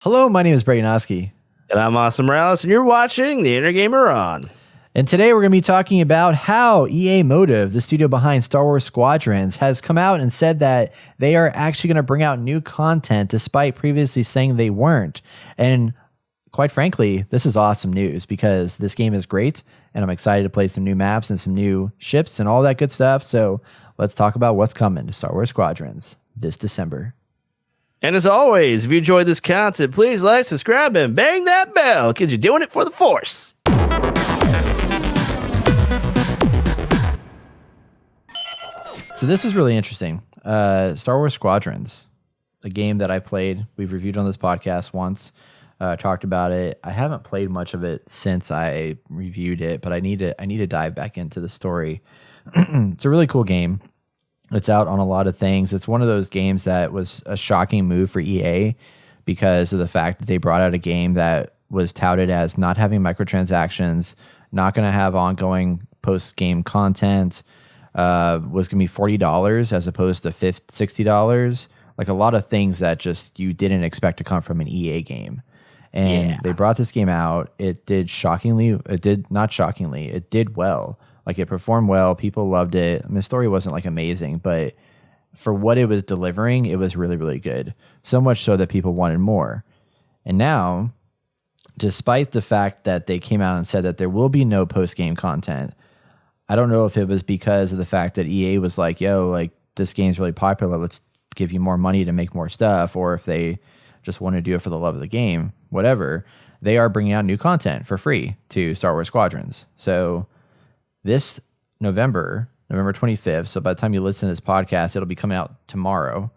Hello, my name is Brayden Oski. And I'm Austin Morales, and you're watching The Inner Gamer On. And today we're going to be talking about how EA Motive, the studio behind Star Wars Squadrons, has come out and said that they are actually going to bring out new content despite previously saying they weren't. And quite frankly, this is awesome news because this game is great, and I'm excited to play some new maps and some new ships and all that good stuff. So let's talk about what's coming to Star Wars Squadrons this December. And as always, if you enjoyed this content, please like, subscribe, and bang that bell because you're doing it for the Force. So this is really interesting. Star Wars Squadrons, a game that I played. We've reviewed on this podcast once, talked about it. I haven't played much of it since I reviewed it, but I need to dive back into the story. It's a really cool game. It's out on a lot of things. It's one of those games that was a shocking move for EA because of the fact that they brought out a game that was touted as not having microtransactions, not going to have ongoing post-game content, was going to be $40 as opposed to $60. Like a lot of things that just you didn't expect to come from an EA game. And they brought this game out. It did well. Like it performed well. People loved it. I mean, the story wasn't like amazing, but for what it was delivering, it was really, really good. So much so that people wanted more. And now, despite the fact that they came out and said that there will be no post-game content, I don't know if it was because of the fact that EA was like, yo, like this game's really popular. Let's give you more money to make more stuff. Or if they just want to do it for the love of the game, whatever. They are bringing out new content for free to Star Wars Squadrons. So this November 25th, so by the time you listen to this podcast, it'll be coming out tomorrow,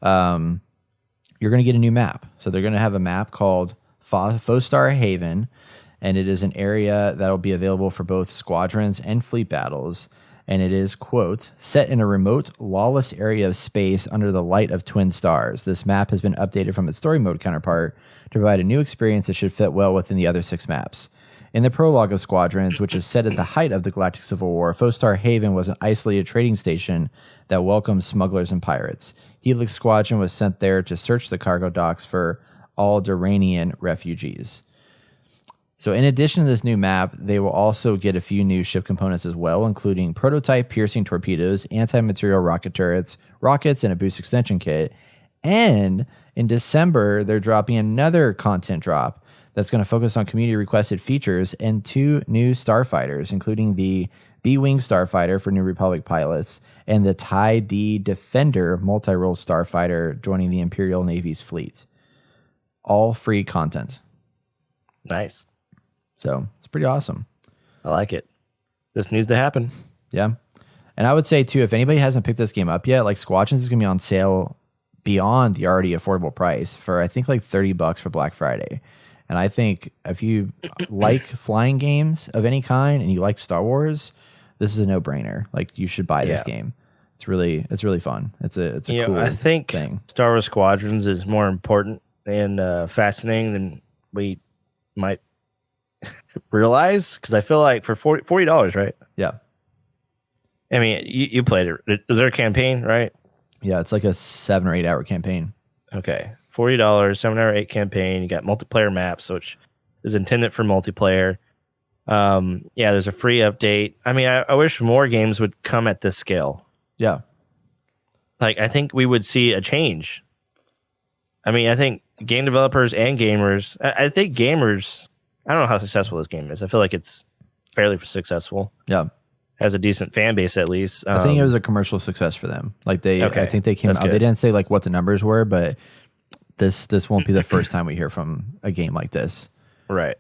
you're going to get a new map. So they're going to have a map called Fostar Haven, and it is an area that will be available for both squadrons and fleet battles. And it is, quote, set in a remote, lawless area of space under the light of twin stars. This map has been updated from its story mode counterpart to provide a new experience that should fit well within the other 6 maps. In the prologue of Squadrons, which is set at the height of the Galactic Civil War, Fostar Haven was an isolated trading station that welcomed smugglers and pirates. Helix Squadron was sent there to search the cargo docks for Alderaanian refugees. So in addition to this new map, they will also get a few new ship components as well, including prototype piercing torpedoes, anti-material rocket turrets, rockets, and a boost extension kit. And in December, they're dropping another content drop that's going to focus on community-requested features and 2 new starfighters, including the B-Wing starfighter for New Republic pilots and the TIE D Defender multi-role starfighter joining the Imperial Navy's fleet. All free content. Nice. So it's pretty awesome. I like it. This needs to happen. Yeah. And I would say, too, if anybody hasn't picked this game up yet, like Squadrons is going to be on sale beyond the already affordable price for, I think, like $30 for Black Friday. And I think if you like flying games of any kind and you like Star Wars, this is a no-brainer. Like you should buy this game. It's really fun. It's a cool I think thing. Star Wars Squadrons is more important and fascinating than we might realize because I feel like for $40, right? Yeah. I mean, you played it. Is there a campaign, right? Yeah, it's like a 7 or 8 hour campaign. Okay. $40, 7-hour 8 campaign. You got multiplayer maps, which is intended for multiplayer. There's a free update. I mean, I wish more games would come at this scale. Yeah. Like, I think we would see a change. I mean, I think game developers and gamers, I think gamers, I don't know how successful this game is. I feel like it's fairly successful. Yeah. Has a decent fan base, at least. I think it was a commercial success for them. Like I think they came out, they didn't say like what the numbers were, but this won't be the first time we hear from a game like this. Right.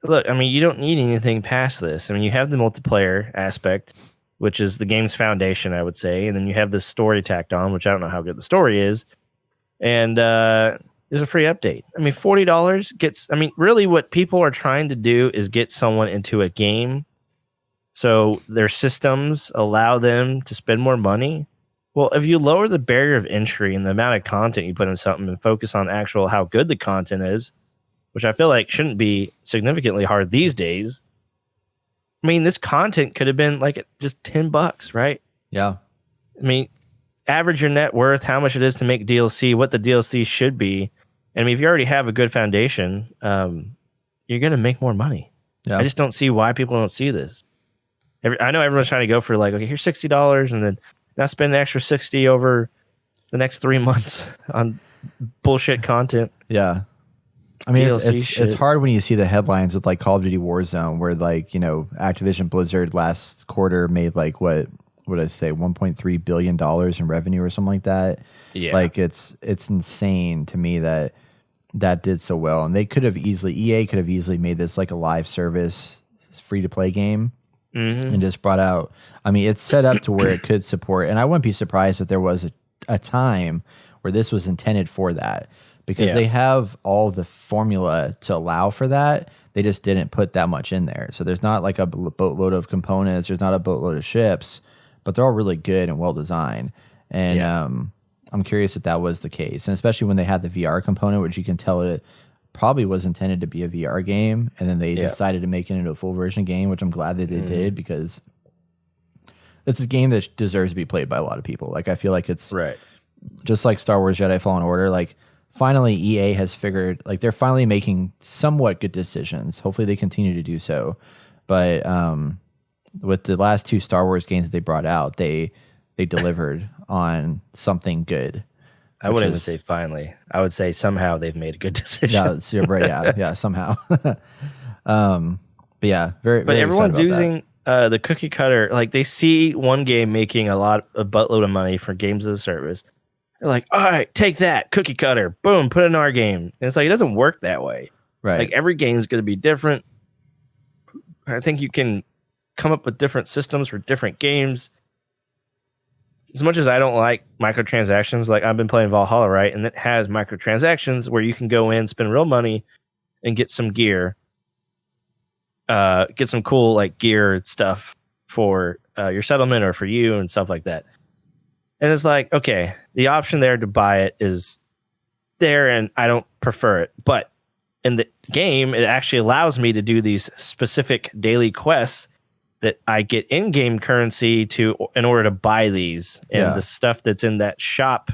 Look, I mean, you don't need anything past this. I mean, you have the multiplayer aspect, which is the game's foundation, I would say. And then you have this story tacked on, which I don't know how good the story is. And there's a free update. I mean, $40 gets... I mean, really what people are trying to do is get someone into a game so their systems allow them to spend more money. Well, if you lower the barrier of entry and the amount of content you put in something and focus on actual how good the content is, which I feel like shouldn't be significantly hard these days. I mean, this content could have been like just $10, right? Yeah. I mean, average your net worth, how much it is to make DLC, what the DLC should be, And I mean, if you already have a good foundation, you're going to make more money. Yeah. I just don't see why people don't see this. I know everyone's trying to go for like, okay, here's $60, and then now spend an extra $60 over the next 3 months on bullshit content. Yeah. I mean, DLC it's hard when you see the headlines with like Call of Duty Warzone, where like, you know, Activision Blizzard last quarter made like what did I say, $1.3 billion in revenue or something like that. Yeah. Like it's insane to me that did so well. And EA could have easily made this like a live service, free to play game, and just brought out. I mean, it's set up to where it could support, and I wouldn't be surprised if there was a time where this was intended for that, because they have all the formula to allow for that. They just didn't put that much in there. So there's not like a boatload of components. There's not a boatload of ships, but they're all really good and well designed. And I'm curious if that was the case. And especially when they had the VR component, which you can tell it probably was intended to be a VR game. And then they decided to make it into a full version game, which I'm glad that they did, because it's a game that deserves to be played by a lot of people. Like, I feel like it's just like Star Wars Jedi Fallen Order. Like, finally, EA has figured, like, they're finally making somewhat good decisions. Hopefully they continue to do so. But with the last 2 Star Wars games that they brought out, they delivered on something good. I wouldn't even say finally. I would say somehow they've made a good decision. Yeah, somehow. But yeah, very. But very everyone's excited about using the cookie cutter. Like, they see one game making a buttload of money for games as a service. They're like, all right, take that cookie cutter, boom, put it in our game. And it's like, it doesn't work that way. Right. Like, every game is going to be different. I think you can come up with different systems for different games. As much as I don't like microtransactions, like, I've been playing Valhalla, right? And it has microtransactions where you can go in, spend real money, and get some gear. Get some cool, like, gear stuff for your settlement or for you and stuff like that. And it's like, okay, the option there to buy it is there, and I don't prefer it. But in the game, it actually allows me to do these specific daily quests that I get in-game currency in order to buy these. And the stuff that's in that shop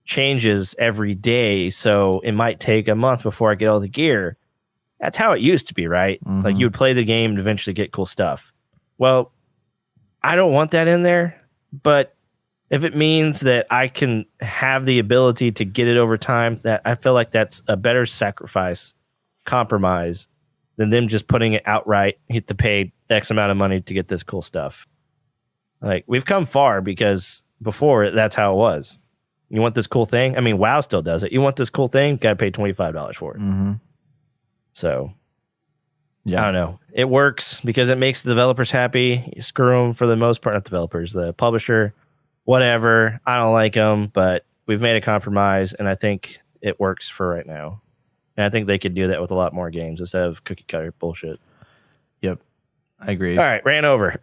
changes every day. So it might take a month before I get all the gear. That's how it used to be, right? Like, you would play the game and eventually get cool stuff. Well, I don't want that in there, but if it means that I can have the ability to get it over time, that I feel like that's a better compromise than them just putting it outright, hit the pay X amount of money to get this cool stuff. Like, we've come far, because before, that's how it was. You want this cool thing? I mean, WoW still does it. You want this cool thing? Got to pay $25 for it. So, I don't know. It works because it makes the developers happy. You screw them for the most part. Not developers, the publisher, whatever. I don't like them, but we've made a compromise, and I think it works for right now. And I think they could do that with a lot more games instead of cookie cutter bullshit. Yep, I agree. All right, ran over.